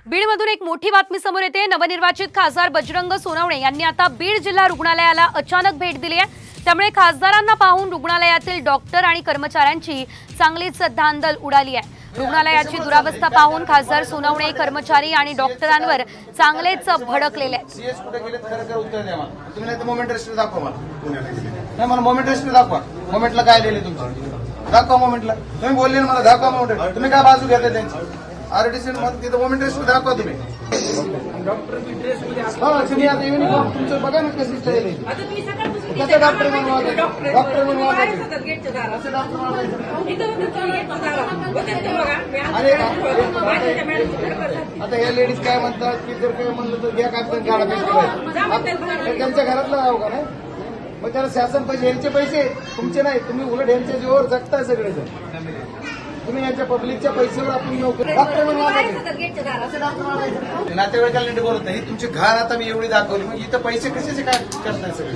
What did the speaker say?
बीडमधून एक मोठी बातमी समोर येते। नवनिर्वाचित खासदार बजरंग सोनवणे यांनी आता बीड जिल्हा रुग्णालयाला अचानक भेट दिली आहे। त्यामुळे खासदारांना पाहून रुग्णालयातील डॉक्टर आणि कर्मचाऱ्यांची चांगलीच धांदल उडाली आहे। रुग्णालयाची दुरावस्था पाहून खासदार सोनवणे कर्मचारी आणि डॉक्टरांवर चांगलेच भडकलेले आहेत। सीएस कुठे गेलेत खरं उत्तर द्या मला। तुम्ही नाही तर मोमेंट रेस्ट दाखवा मला। नाही मला मोमेंट रेस्ट दाखवा। मोमेंटला काय लिहिले तुमचं दाखवा। मोमेंटला तुम्ही बोलले ना मला दाखवा मोमेंट। तुम्ही काय बाजू घेताय त्यांची आरटीसी मध्ये तिथं मोमेंट रेस्ट दाखवा तुम्ही। डॉक्टर की ड्रेस मध्ये तुम्ही आता युनिफॉर्म तुमचं बघा ना कसं स्टाईल आहे। कसं डॉक्टर म्हणून डॉक्टर म्हणून आता हे लेडीज काय म्हणतात की जर काही म्हणलं तर घ्या काय गाडा त्यांच्या घरातलं राहू का नाही। मग त्याला शासन पैसे यांचे पैसे तुमचे नाही। तुम्ही उलट यांच्या जीवावर जगताय सगळे जण। तुम्ही यांच्या पब्लिकच्या पैशावर आपण डॉक्टर म्हणून नातेवाईकाला नीट बोलत नाही। तुमची घाण आता मी एवढी दाखवली मग इथं पैसे कशाचे काय करताय सगळे।